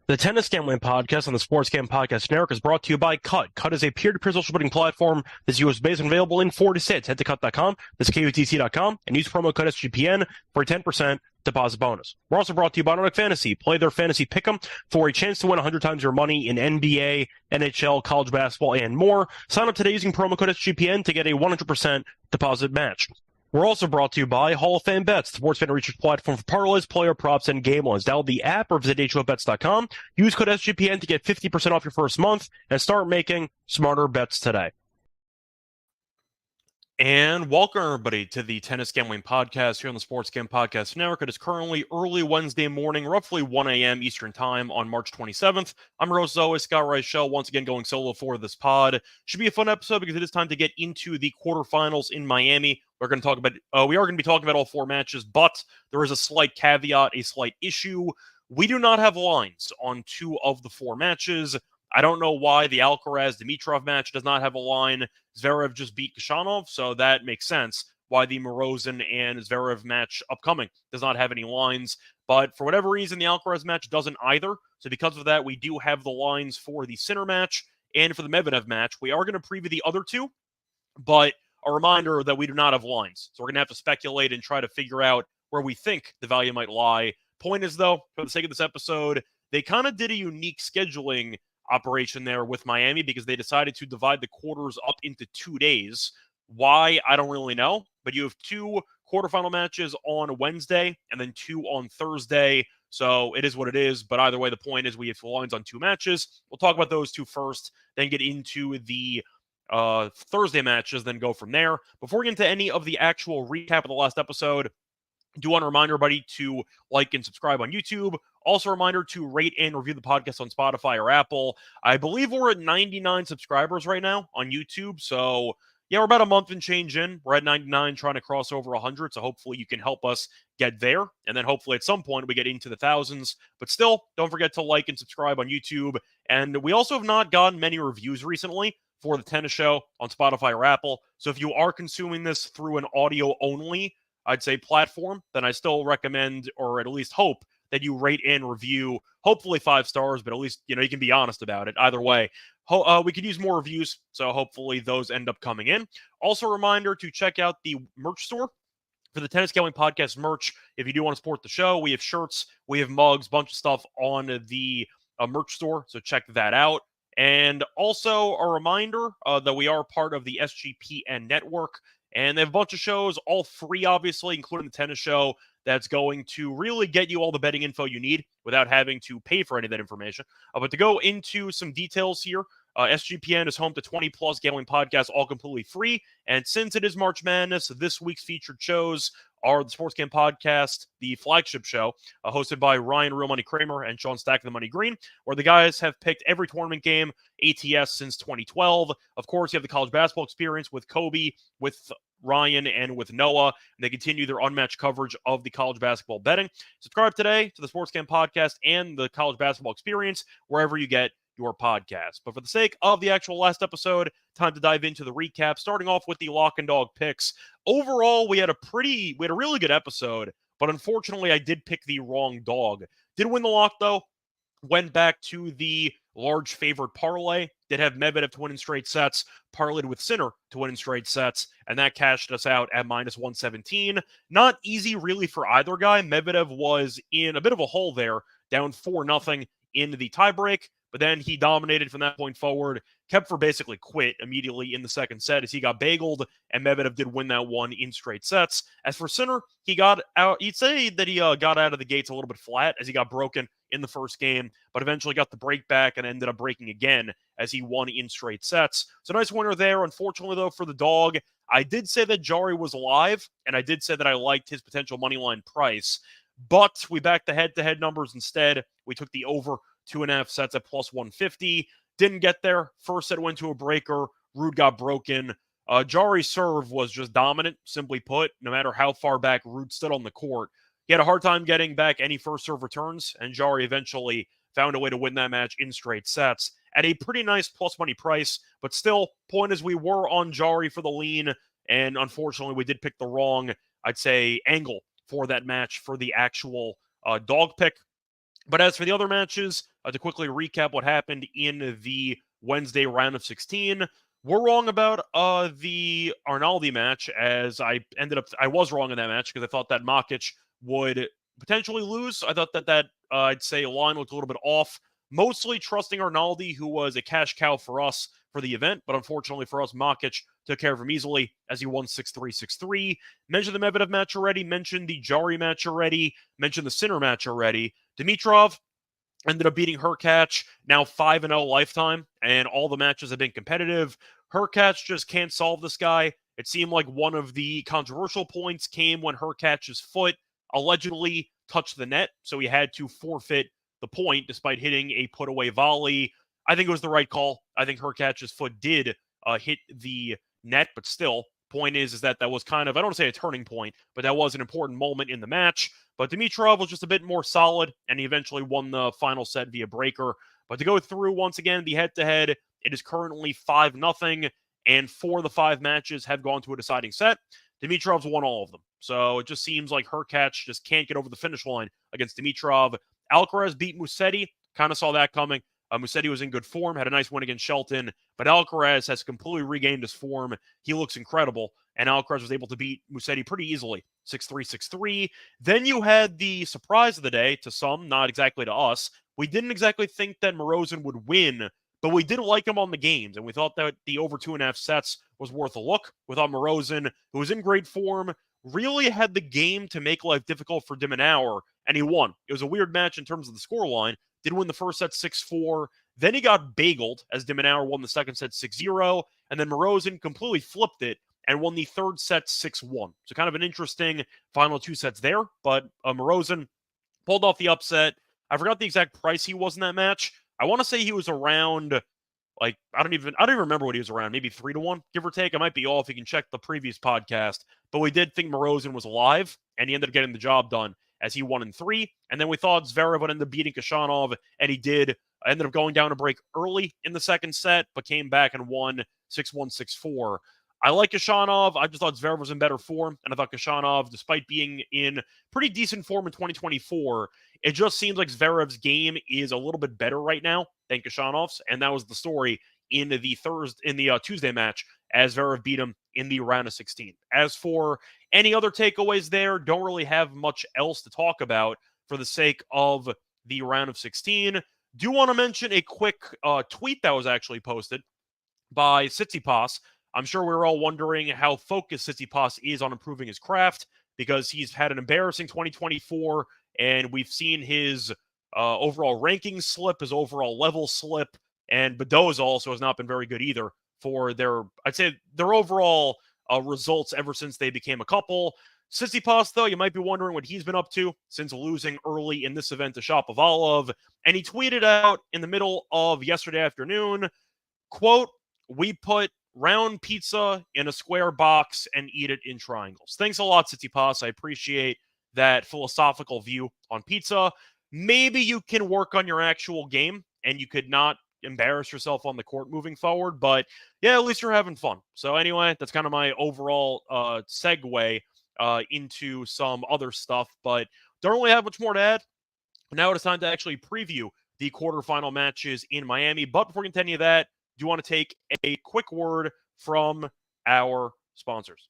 The Tennis Gambling Podcast on the Sports Gambling Podcast Network is brought to you by Cut. Cut is a peer-to-peer social betting platform that's US-based and available in 40 states. Head to cut.com, that's KUTC.com, and use promo code SGPN for a 10% deposit bonus. We're also brought to you by Nordic Fantasy. Play their fantasy pick'em for a chance to win 100 times your money in NBA, NHL, college basketball, and more. Sign up today using promo code SGPN to get a 100% deposit match. We're also brought to you by Hall of Fame Bets, the sports fan research platform for parlays, player props, and game lines. Download the app or visit HOPENY.com. Use code SGPN to get 50% off your first month and start making smarter bets today. And welcome, everybody, to the Tennis Gambling Podcast here on the Sports Gambling Podcast Network. It is currently early Wednesday morning, roughly 1 a.m. Eastern Time on March 27th. I'm your host, as always, Scott Reichel, once again going solo for this pod. Should be a fun episode because it is time to get into the quarterfinals in Miami. We are going to be talking about all four matches, but there is a slight caveat, a slight issue. We do not have lines on two of the four matches. I don't know why the Alcaraz-Dimitrov match does not have a line. Zverev just beat Khachanov, so that makes sense why the Morozin and Zverev match upcoming does not have any lines. But for whatever reason, the Alcaraz match doesn't either. So because of that, we do have the lines for the Sinner match and for the Medvedev match. We are going to preview the other two, but a reminder that we do not have lines. So we're going to have to speculate and try to figure out where we think the value might lie. Point is, though, for the sake of this episode, they kind of did a unique scheduling operation there with Miami because they decided to divide the quarters up into 2 days. Why, I don't really know, but you have two quarterfinal matches on Wednesday and then two on Thursday, so it is what it is. But either way, the point is we have lines on two matches. We'll talk about those two first, then get into the Thursday matches, then go from there. Before we get into any of the actual recap of the last episode, I do want to remind everybody to like and subscribe on YouTube. Also, a reminder to rate and review the podcast on Spotify or Apple. I believe we're at 99 subscribers right now on YouTube. So, yeah, we're about a month and change in. We're at 99, trying to cross over 100. So hopefully you can help us get there. And then hopefully at some point we get into the thousands. But still, don't forget to like and subscribe on YouTube. And we also have not gotten many reviews recently for the tennis show on Spotify or Apple. So if you are consuming this through an audio only, I'd say platform, then I still recommend, or at least hope, that you rate and review, hopefully 5 stars, but at least, you can be honest about it. Either way, we could use more reviews, so hopefully those end up coming in. Also, a reminder to check out the merch store for the Tennis Gambling Podcast merch. If you do want to support the show, we have shirts, we have mugs, bunch of stuff on the merch store, so check that out. And also a reminder that we are part of the SGPN network. And they have a bunch of shows, all free, obviously, including the tennis show, that's going to really get you all the betting info you need without having to pay for any of that information. But to go into some details here, SGPN is home to 20-plus gambling podcasts, all completely free. And since it is March Madness, this week's featured shows are the Sports Game Podcast, the flagship show, hosted by Ryan Real Money Kramer and Sean Stack the Money Green, where the guys have picked every tournament game ATS since 2012. Of course, you have the college basketball experience with Kobe, with Ryan, and with Noah. And they continue their unmatched coverage of the college basketball betting. Subscribe today to the Sports Game Podcast and the college basketball experience, wherever you get your podcast. But for the sake of the actual last episode, time to dive into the recap, starting off with the lock and dog picks. Overall, we had a really good episode, but unfortunately, I did pick the wrong dog. Did win the lock, though. Went back to the large favorite parlay. Did have Medvedev to win in straight sets, parlayed with Sinner to win in straight sets, and that cashed us out at minus 117. Not easy, really, for either guy. Medvedev was in a bit of a hole there, down 4-0 in the tiebreak, but then he dominated from that point forward. Kepfer basically quit immediately in the second set as he got bageled, and Medvedev did win that one in straight sets. As for Sinner, he got out. You'd say that he got out of the gates a little bit flat as he got broken in the first game, but eventually got the break back and ended up breaking again as he won in straight sets. So nice winner there. Unfortunately, though, for the dog, I did say that Jari was alive, and I did say that I liked his potential moneyline price, but we backed the head-to-head numbers instead. We took the over 2.5 sets at plus 150. Didn't get there. First set went to a breaker. Ruud got broken. Jari's serve was just dominant, simply put. No matter how far back Ruud stood on the court, he had a hard time getting back any first serve returns, and Jari eventually found a way to win that match in straight sets at a pretty nice plus money price. But still, point is we were on Jari for the lean, and unfortunately we did pick the wrong, I'd say, angle for that match for the actual dog pick. But as for the other matches, to quickly recap what happened in the Wednesday round of 16, we're wrong about the Arnaldi match, as I was wrong in that match because I thought that Makic would potentially lose. I thought that I'd say line looked a little bit off, mostly trusting Arnaldi, who was a cash cow for us for the event, but unfortunately for us, Makic took care of him easily as he won 6-3, 6-3. Mentioned the Medvedev match already, mentioned the Jari match already, mentioned the Sinner match already. Dimitrov ended up beating Hurkacz, now 5-0 lifetime, and all the matches have been competitive. Hurkacz just can't solve this guy. It seemed like one of the controversial points came when Hurkacz's foot allegedly touched the net, so he had to forfeit the point despite hitting a put-away volley. I think it was the right call. I think Hurkacz's foot did hit the net, but still, point is that was kind of, I don't want to say a turning point, but that was an important moment in the match. But Dimitrov was just a bit more solid, and he eventually won the final set via breaker. But to go through, once again, the head-to-head, it is currently 5-0, and 4 of the 5 matches have gone to a deciding set. Dimitrov's won all of them. So it just seems like Hurkacz just can't get over the finish line against Dimitrov. Alcaraz beat Musetti. Kind of saw that coming. Musetti was in good form, had a nice win against Shelton, but Alcaraz has completely regained his form. He looks incredible, and Alcaraz was able to beat Musetti pretty easily, 6-3, 6-3. Then you had the surprise of the day, to some, not exactly to us. We didn't exactly think that Morozin would win, but we did like him on the games, and we thought that the over 2.5 sets was worth a look. We thought Morozin, who was in great form, really had the game to make life difficult for de Minaur, and he won. It was a weird match in terms of the scoreline. Did win the first set 6-4. Then he got bageled as de Minaur won the second set 6-0. And then Morozin completely flipped it and won the third set 6-1. So kind of an interesting final 2 sets there. But Morozin pulled off the upset. I forgot the exact price he was in that match. I want to say he was around, like, I don't even remember what he was around. Maybe 3-1, give or take. I might be off. You can check the previous podcast. But we did think Morozin was alive, and he ended up getting the job done as he won in 3. And then we thought Zverev would end up beating Khachanov, and he did. I ended up going down a break early in the second set, but came back and won 6-1, 6-4. I like Khachanov. I just thought Zverev was in better form, and I thought Khachanov, despite being in pretty decent form in 2024, it just seems like Zverev's game is a little bit better right now than Khachanov's, and that was the story in the Tuesday match as Zverev beat him in the round of 16. As for any other takeaways there, don't really have much else to talk about for the sake of the round of 16. Do want to mention a quick tweet that was actually posted by Tsitsipas. I'm sure we're all wondering how focused Tsitsipas is on improving his craft because he's had an embarrassing 2024, and we've seen his overall ranking slip, his overall level slip, and Badoza also has not been very good either for their overall results ever since they became a couple. Tsitsipas, though, you might be wondering what he's been up to since losing early in this event to Shapovalov. And he tweeted out in the middle of yesterday afternoon, quote, "We put round pizza in a square box and eat it in triangles." Thanks a lot, Tsitsipas. I appreciate that philosophical view on pizza. Maybe you can work on your actual game and you could not embarrass yourself on the court moving forward, but yeah, at least you're having fun. So anyway, that's kind of my overall segue into some other stuff, but don't really have much more to add. Now it's time to actually preview the quarterfinal matches in Miami, but before we get to any of that, do you want to take a quick word from our sponsors?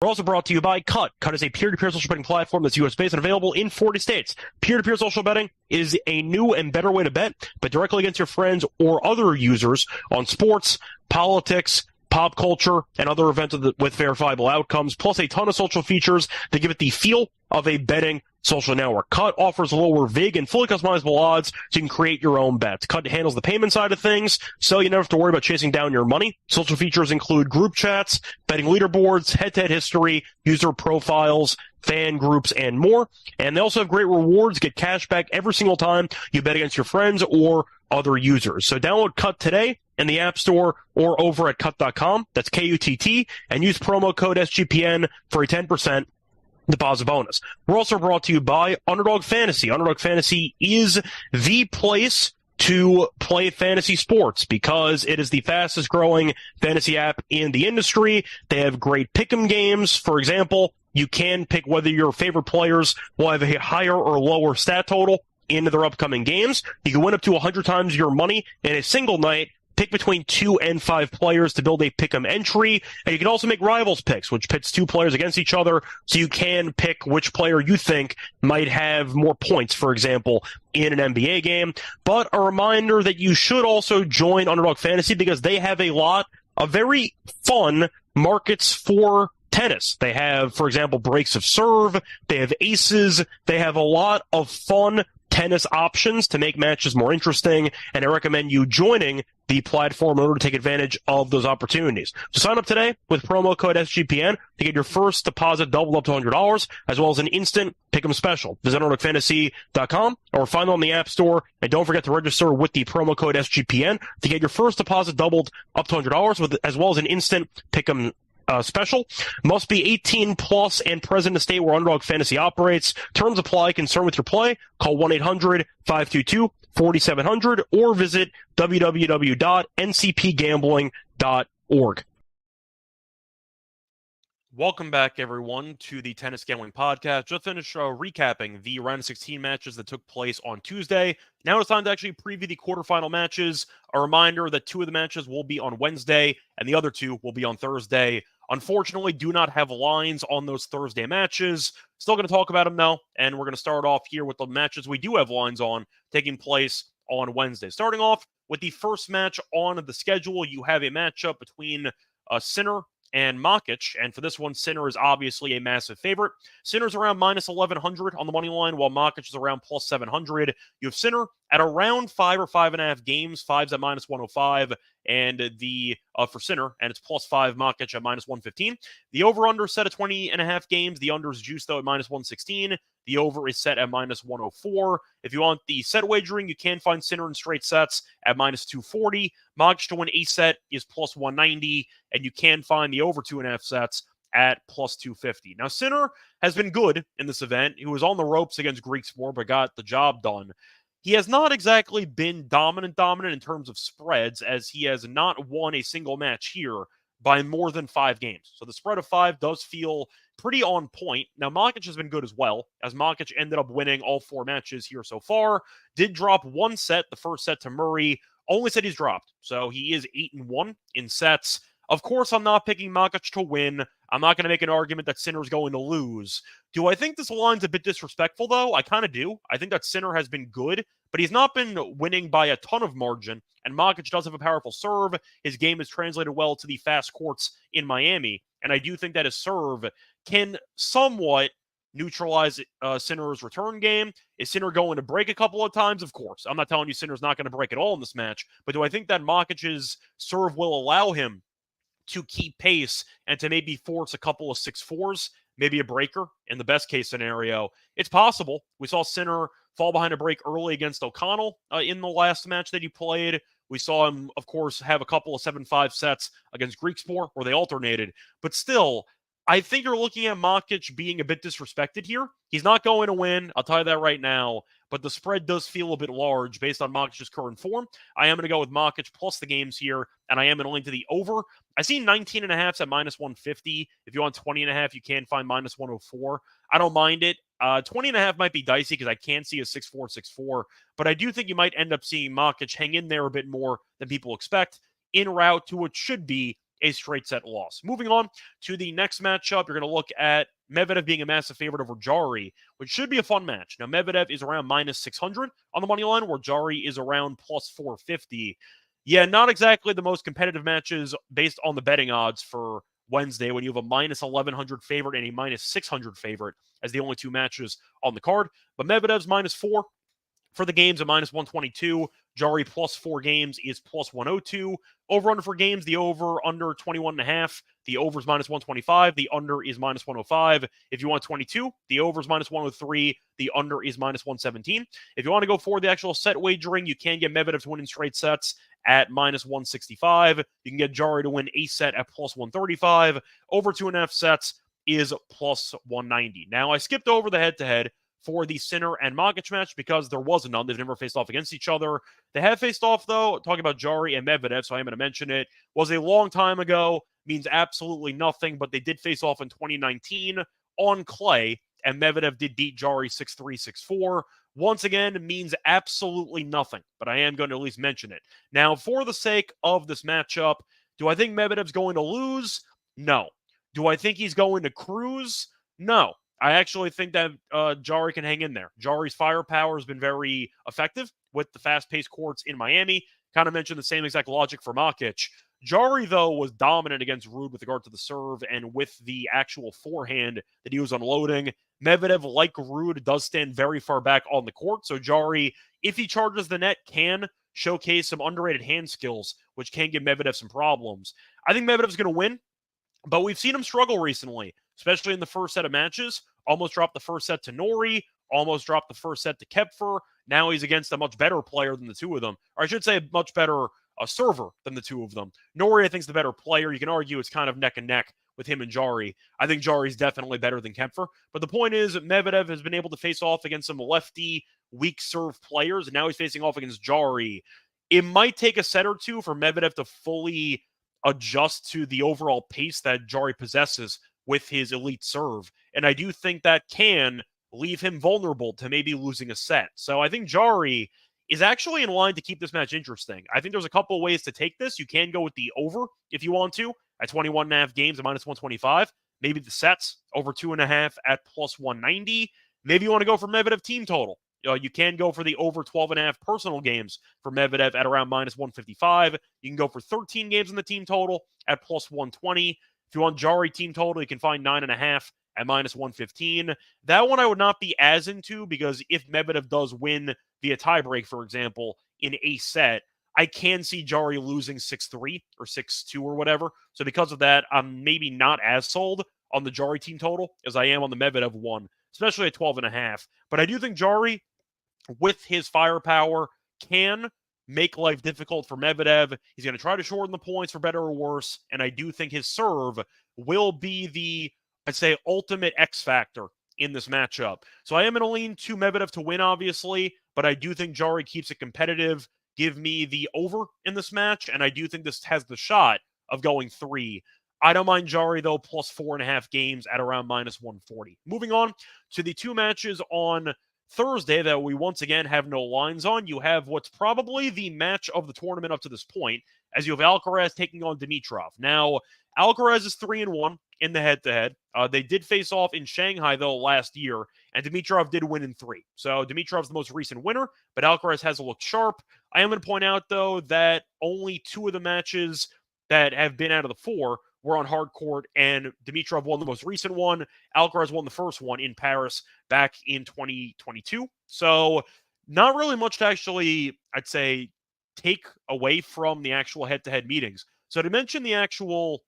We're also brought to you by Cut. Cut is a peer-to-peer social betting platform that's US-based and available in 40 states. Peer-to-peer social betting is a new and better way to bet directly against your friends or other users on sports, politics, pop culture, and other events with verifiable outcomes, plus a ton of social features that give it the feel of a betting social network. Cut offers lower vig and fully customizable odds so you can create your own bets. Cut handles the payment side of things, so you never have to worry about chasing down your money. Social features include group chats, betting leaderboards, head-to-head history, user profiles, fan groups, and more. And they also have great rewards. Get cash back every single time you bet against your friends or other users. So download Cut today in the App Store or over at cut.com. That's KUTT, and use promo code SGPN for a 10% deposit bonus. We're also brought to you by Underdog Fantasy. Underdog Fantasy is the place to play fantasy sports because it is the fastest growing fantasy app in the industry. They have great pick'em games. For example, you can pick whether your favorite players will have a higher or lower stat total in their upcoming games. You can win up to 100 times your money in a single night. Pick between 2 and 5 players to build a pick'em entry. And you can also make rivals picks, which pits 2 players against each other. So you can pick which player you think might have more points, for example, in an NBA game. But a reminder that you should also join Underdog Fantasy because they have a lot of very fun markets for tennis. They have, for example, breaks of serve. They have aces. They have a lot of fun tennis options to make matches more interesting, and I recommend you joining the platform in order to take advantage of those opportunities. So sign up today with promo code SGPN to get your first deposit doubled up to $100, as well as an instant pick'em special. Visit UnderdogFantasy.com or find them on the App Store, and don't forget to register with the promo code SGPN to get your first deposit doubled up to $100, as well as an instant pick'em special. Must be 18 plus and present in the state where Underdog Fantasy operates. Terms apply. Concern with your play? Call 1-800-522-4700 or visit www.ncpgambling.org. Welcome back, everyone, to the Tennis Gambling Podcast. Just finished recapping the round of 16 matches that took place on Tuesday. Now it's time to actually preview the quarterfinal matches. A reminder that 2 of the matches will be on Wednesday, and the other 2 will be on Thursday. Unfortunately, do not have lines on those Thursday matches. Still going to talk about them, though, and we're going to start off here with the matches we do have lines on taking place on Wednesday. Starting off with the first match on the schedule, you have a matchup between Sinner and Makic, and for this one, Sinner is obviously a massive favorite. Sinner's around minus 1,100 on the money line, while Makic is around plus 700. You have Sinner at around 5 or 5.5 games. 5's at minus 105, and for Sinner, and it's plus 5 Makic at minus 115. The over-under set at 20.5 games. The under is juiced, though, at minus 116. The over is set at minus 104. If you want the set wagering, you can find Sinner in straight sets at minus 240. Makic to win a set is plus 190, and you can find the over 2.5 sets at plus 250. Now, Sinner has been good in this event. He was on the ropes against Griekspoor, but got the job done. He has not exactly been dominant in terms of spreads, as he has not won a single match here by more than 5 games. So the spread of 5 does feel pretty on point. Now, Makic has been good as well, as Makic ended up winning all 4 matches here so far. Did drop 1 set, the first set to Murray. Only set he's dropped. So he is 8-1 in sets. Of course, I'm not picking Makic to win. I'm not going to make an argument that Sinner's going to lose. Do I think this line's a bit disrespectful, though? I kind of do. I think that Sinner has been good, but he's not been winning by a ton of margin, and Makic does have a powerful serve. His game is translated well to the fast courts in Miami, and I do think that his serve can somewhat neutralize Sinner's return game. Is Sinner going to break a couple of times? Of course. I'm not telling you Sinner's not going to break at all in this match, but do I think that Makic's serve will allow him to keep pace and to maybe force a couple of 6-4s, maybe a breaker in the best case scenario? It's possible. We saw Sinner fall behind a break early against O'Connell in the last match that he played. We saw him, of course, have a couple of 7-5 sets against Griekspoor where they alternated. But still, I think you're looking at Makic being a bit disrespected here. He's not going to win. I'll tell you that right now. But the spread does feel a bit large based on Makic's current form. I am going to go with Makic plus the games here, and I am going to link to the over. I see 19.5s at minus 150. If you want 20.5, you can find minus 104. I don't mind it. 20.5 might be dicey because I can see a 6-4, 6-4. But I do think you might end up seeing Makic hang in there a bit more than people expect en route to what should be a straight set loss. Moving on to the next matchup, you're going to look at Medvedev being a massive favorite over Jari, which should be a fun match. Now, Medvedev is around minus 600 on the money line, where Jari is around plus 450. Yeah, not exactly the most competitive matches based on the betting odds for Wednesday when you have a minus 1,100 favorite and a minus 600 favorite as the only 2 matches on the card. But Medvedev's minus 4 for the games at minus 122. Jari plus 4 games is plus 102. Over-under for games, the over-under 21.5. The over is minus 125. The under is minus 105. If you want 22, the over is minus 103. The under is minus 117. If you want to go for the actual set wagering, you can get Medvedev to win in straight sets at minus 165. You can get Jari to win a set at plus 135. Over 2.5 sets is plus 190. Now, I skipped over the head-to-head for the Sinner and Makic match because there was none. They've never faced off against each other. They have faced off, though, talking about Jari and Medvedev, so I am going to mention it. Was a long time ago, means absolutely nothing, but they did face off in 2019 on clay, and Medvedev did beat Jarry 6-3, 6-4. Once again, means absolutely nothing, but I am going to at least mention it. Now, for the sake of this matchup, do I think Medvedev's going to lose? No. Do I think he's going to cruise? No. I actually think that Jarry can hang in there. Jarry's firepower has been very effective with the fast-paced courts in Miami. Kind of mentioned the same exact logic for Makic. Jarry, though, was dominant against Ruud with regard to the serve and with the actual forehand that he was unloading. Medvedev, like Ruud, does stand very far back on the court. So Jarry, if he charges the net, can showcase some underrated hand skills, which can give Medvedev some problems. I think Medvedev's going to win, but we've seen him struggle recently, especially in the first set of matches. Almost dropped the first set to Norrie, almost dropped the first set to Koepfer. Now he's against a much better player than the two of them. Or I should say a much better server than the two of them. Norrie, I think, is the better player. You can argue it's kind of neck and neck with him and Jarry. I think Jarry's definitely better than Koepfer. But the point is, Medvedev has been able to face off against some lefty, weak serve players, and now he's facing off against Jarry. It might take a set or two for Medvedev to fully adjust to the overall pace that Jarry possesses with his elite serve. And I do think that can leave him vulnerable to maybe losing a set. So I think Jarry is actually in line to keep this match interesting. I think there's a couple of ways to take this. You can go with the over if you want to at 21.5 games at minus 125. Maybe the sets over 2.5 at plus 190. Maybe you want to go for Medvedev team total. You can go for the over 12.5 personal games for Medvedev at around minus 155. You can go for 13 games in the team total at plus 120. If you want Jarry team total, you can find 9.5 at minus 115. That one I would not be as into because if Medvedev does win via tiebreak, for example, in a set, I can see Jarry losing 6-3 or 6-2 or whatever. So because of that, I'm maybe not as sold on the Jarry team total as I am on the Medvedev one, especially at 12.5. But I do think Jarry, with his firepower, can make life difficult for Medvedev. He's going to try to shorten the points for better or worse, and I do think his serve will be the, I'd say, ultimate X factor in this matchup. So I am going to lean to Medvedev to win, obviously, but I do think Jarry keeps it competitive. Give me the over in this match, and I do think this has the shot of going 3. I don't mind Jarry, though, plus 4.5 games at around minus 140. Moving on to the two matches on Thursday that we once again have no lines on. You have what's probably the match of the tournament up to this point, as you have Alcaraz taking on Dimitrov. Now, Alcaraz is 3-1 in the head-to-head. They did face off in Shanghai, though, last year, and Dimitrov did win in 3. So Dimitrov's the most recent winner, but Alcaraz has looked sharp. I am going to point out, though, that only 2 of the matches that have been out of the 4 were on hard court, and Dimitrov won the most recent one. Alcaraz won the first one in Paris back in 2022. So not really much to actually, I'd say, take away from the actual head-to-head meetings. So to mention the actual,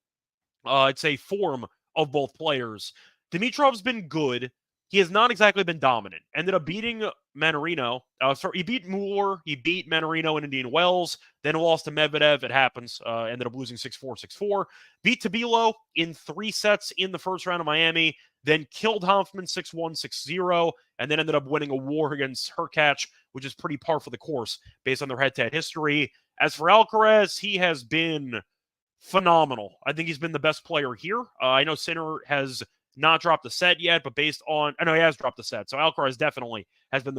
I'd say, form of both players, Dimitrov's been good. He has not exactly been dominant. Ended up beating Manarino. He beat Mueller. He beat Manarino in Indian Wells. Then lost to Medvedev. It happens. Ended up losing 6-4, 6-4. Beat Tabilo in 3 sets in the first round of Miami. Then killed Hoffman 6-1, 6-0. And then ended up winning a war against Hurkacz, which is pretty par for the course based on their head-to-head history. As for Alcaraz, he has been phenomenal. I think he's been the best player here. I know Sinner has not dropped a set yet, but based on, I know he has dropped a set. So Alcaraz definitely has been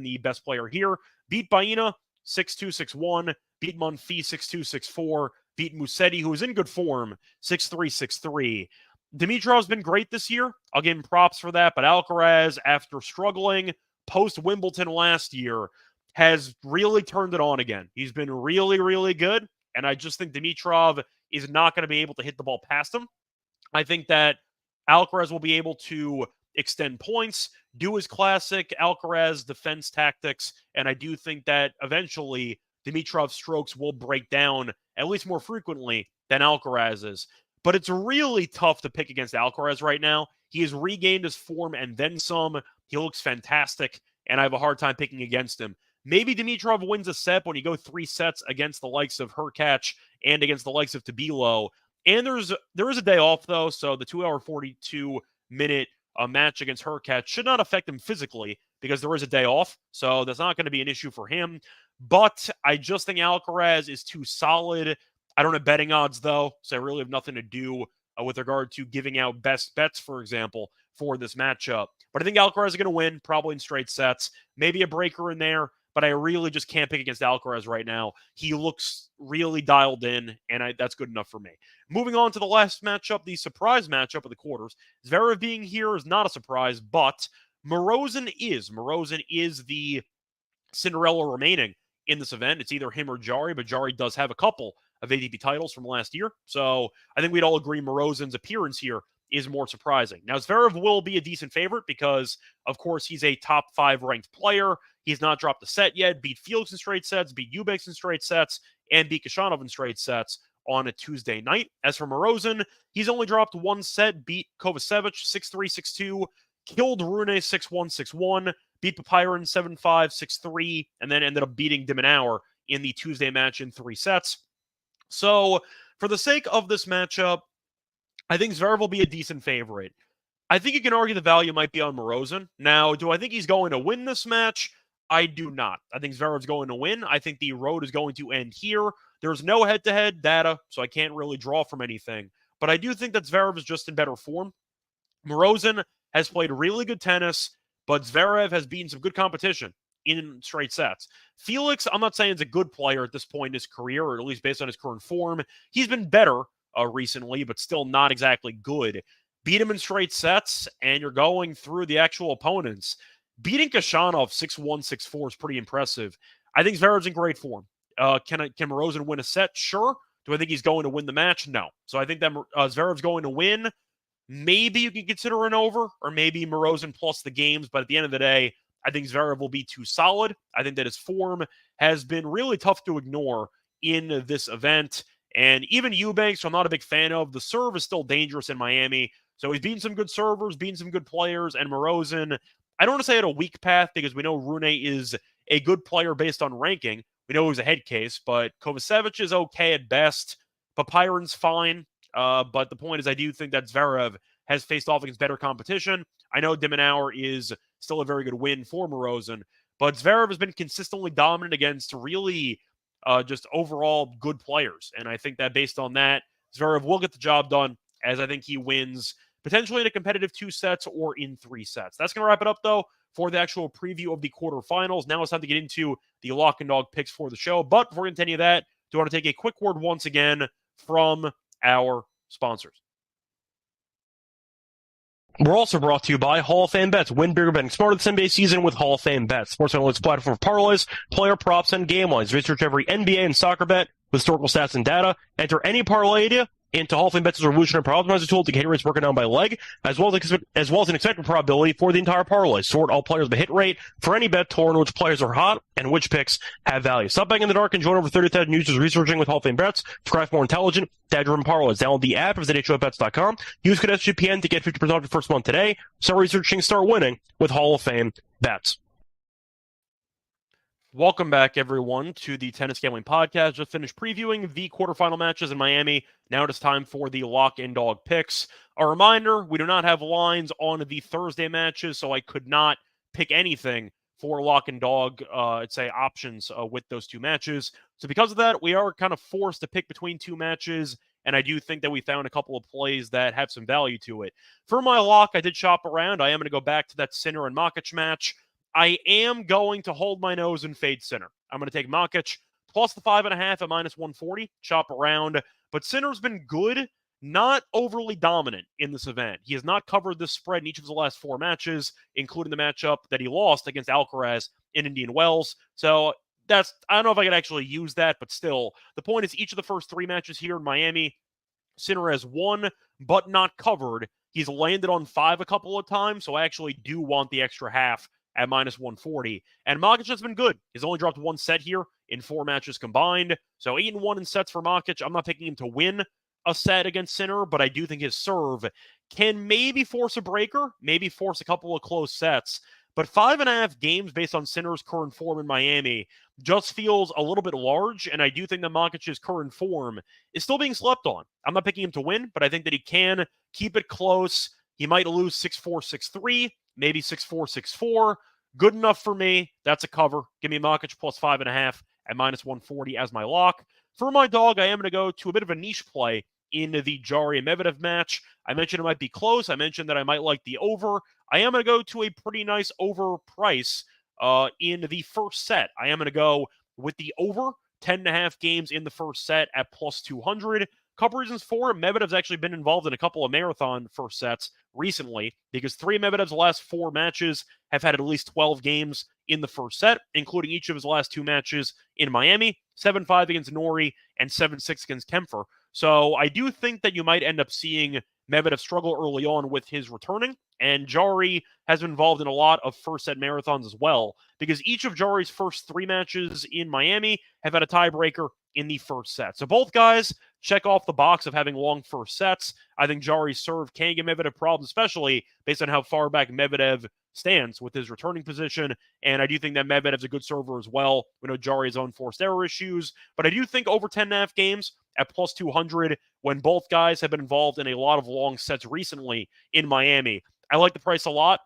the best player here. Beat Baena 6-2, 6-1. Beat Monfils 6-2, 6-4. Beat Musetti, who is in good form, 6-3, 6-3. Dimitrov's been great this year. I'll give him props for that. But Alcaraz, after struggling post Wimbledon last year, has really turned it on again. He's been really, really good. And I just think Dimitrov is not going to be able to hit the ball past him. I think that Alcaraz will be able to extend points, do his classic Alcaraz defense tactics, and I do think that eventually Dimitrov's strokes will break down at least more frequently than Alcaraz's. But it's really tough to pick against Alcaraz right now. He has regained his form and then some. He looks fantastic, and I have a hard time picking against him. Maybe Dimitrov wins a set when you go 3 sets against the likes of Hurkacz and against the likes of Tabilo. And there is a day off, though, so the 2-hour, 42-minute match against Hurkacz should not affect him physically because there is a day off, so that's not going to be an issue for him. But I just think Alcaraz is too solid. I don't have betting odds, though, so I really have nothing to do with regard to giving out best bets, for example, for this matchup. But I think Alcaraz is going to win, probably in straight sets. Maybe a breaker in there, but I really just can't pick against Alcaraz right now. He looks really dialed in, and that's good enough for me. Moving on to the last matchup, the surprise matchup of the quarters. Zverev being here is not a surprise, but Morozin is. Morozin is the Cinderella remaining in this event. It's either him or Jari, but Jari does have a couple of ATP titles from last year. So I think we'd all agree Morozin's appearance here is more surprising. Now, Zverev will be a decent favorite because, of course, he's a top 5 ranked player. He's not dropped a set yet, beat Felix in straight sets, beat Eubanks in straight sets, and beat Khachanov in straight sets on a Tuesday night. As for Morozin, he's only dropped one set, beat Kovacevic 6-3, 6-2, killed Rune 6-1, 6-1, beat Papiron 7-5, 6-3, and then ended up beating de Minaur in the Tuesday match in 3 sets. So, for the sake of this matchup, I think Zverev will be a decent favorite. I think you can argue the value might be on Morozin. Now, do I think he's going to win this match? I do not. I think Zverev's going to win. I think the road is going to end here. There's no head-to-head data, so I can't really draw from anything. But I do think that Zverev is just in better form. Morozin has played really good tennis, but Zverev has beaten some good competition in straight sets. Felix, I'm not saying is a good player at this point in his career, or at least based on his current form. He's been better recently, but still not exactly good. Beat him in straight sets, and you're going through the actual opponents. Beating Khachanov 6-1, 6-4 is pretty impressive. I think Zverev's in great form. Can Morozin win a set? Sure. Do I think he's going to win the match? No. So I think that Zverev's going to win. Maybe you can consider an over, or maybe Morozin plus the games, but at the end of the day, I think Zverev will be too solid. I think that his form has been really tough to ignore in this event. And even Eubanks, who I'm not a big fan of, the serve is still dangerous in Miami. So he's beaten some good servers, beaten some good players, and Morozin, I don't want to say at a weak path because we know Rune is a good player based on ranking. We know he's a head case, but Kovacevic is okay at best. Papiron's fine. But the point is, I do think that Zverev has faced off against better competition. I know de Minaur is still a very good win for Morozin, but Zverev has been consistently dominant against really just overall good players. And I think that based on that, Zverev will get the job done, as I think he wins potentially in a competitive 2 sets or in 3 sets. That's going to wrap it up, though, for the actual preview of the quarterfinals. Now it's time to get into the lock and dog picks for the show. But before we get into any of that, do want to take a quick word once again from our sponsors. We're also brought to you by Hall of Fame Bets. Win bigger betting smarter this NBA season with Hall of Fame Bets. Sports Analytics platform for parlays, player props, and game lines. Research every NBA and soccer bet with historical stats and data. Enter any parlay idea into Hall of Fame Bets' revolutionary parlay optimizer tool to get hit rates broken down by leg, as well as an expected probability for the entire parlay. Sort all players by hit rate for any bet to learn which players are hot and which picks have value. Stop betting in the dark and join over 30,000 users researching with Hall of Fame Bets to craft more intelligent, data-driven parlays. Download the app or visit HOPENY.com. Use code SGPN to get 50% off your first month today. Start researching, start winning with Hall of Fame Bets. Welcome back, everyone, to the Tennis Gambling Podcast. Just finished previewing the quarterfinal matches in Miami. Now it is time for the lock and dog picks. A reminder, we do not have lines on the Thursday matches, so I could not pick anything for lock and dog, options with those 2 matches. So because of that, we are kind of forced to pick between 2 matches, and I do think that we found a couple of plays that have some value to it. For my lock, I did shop around. I am going to go back to that Sinner and Makic match. I am going to hold my nose and fade Sinner. I'm going to take Makic plus the 5.5 at -140, shop around. But Sinner's been good, not overly dominant in this event. He has not covered this spread in each of his last 4 matches, including the matchup that he lost against Alcaraz in Indian Wells. So I don't know if I could actually use that, but still, the point is each of the first 3 matches here in Miami, Sinner has won, but not covered. He's landed on 5 a couple of times, so I actually do want the extra half at -140. And Makic has been good. He's only dropped 1 set here in 4 matches combined. So 8-1 in sets for Makic. I'm not picking him to win a set against Sinner, but I do think his serve can maybe force a breaker, maybe force a couple of close sets. But 5.5 games based on Sinner's current form in Miami just feels a little bit large, and I do think that Makic's current form is still being slept on. I'm not picking him to win, but I think that he can keep it close. He might lose 6-4, 6-3. Maybe 6-4, 6-4. Good enough for me. That's a cover. Give me Makic plus 5.5 at -140 as my lock. For my dog, I am going to go to a bit of a niche play in the Jarry and Medvedev match. I mentioned it might be close. I mentioned that I might like the over. I am going to go to a pretty nice over price in the first set. I am going to go with the over 10.5 games in the first set at plus 200. Couple reasons for it. Medvedev's actually been involved in a couple of marathon first sets recently because 3 of Medvedev's last 4 matches have had at least 12 games in the first set, including each of his last 2 matches in Miami, 7-5 against Norrie and 7-6 against Kempfer. So I do think that you might end up seeing Medvedev struggle early on with his returning, and Jarry has been involved in a lot of first set marathons as well, because each of Jarry's first 3 matches in Miami have had a tiebreaker in the first set. So both guys check off the box of having long first sets. I think Jarry's serve can give Medvedev problems, especially based on how far back Medvedev stands with his returning position. And I do think that Medvedev's a good server as well. We know Jarry has own forced error issues, but I do think over 10.5 games at plus 200 when both guys have been involved in a lot of long sets recently in Miami. I like the price a lot.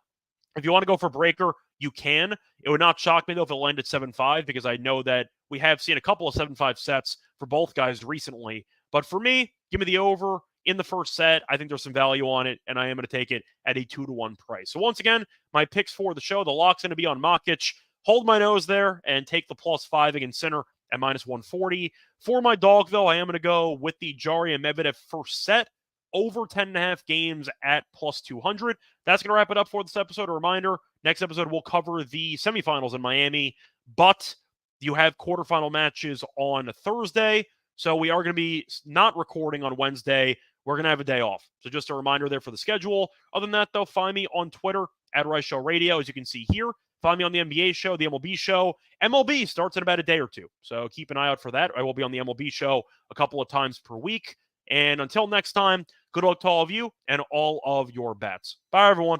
If you want to go for breaker, you can. It would not shock me, though, if it landed 7-5, because I know that we have seen a couple of 7-5 sets for both guys recently. But for me, give me the over in the first set. I think there's some value on it, and I am going to take it at a 2-1 price. So once again, my picks for the show, the lock's going to be on Makic. Hold my nose there and take the +5 against Sinner at -140. For my dog, though, I am going to go with the Jarry and Medvedev first set over 10.5 games at plus 200. That's going to wrap it up for this episode. A reminder, next episode we'll cover the semifinals in Miami, but you have quarterfinal matches on Thursday, so we are going to be not recording on Wednesday. We're going to have a day off. So just a reminder there for the schedule. Other than that, though, find me on Twitter at Reichel Radio, as you can see here. Find me on the NBA show, the MLB show. MLB starts in about a day or 2, so keep an eye out for that. I will be on the MLB show a couple of times per week. And until next time, good luck to all of you and all of your bets. Bye, everyone.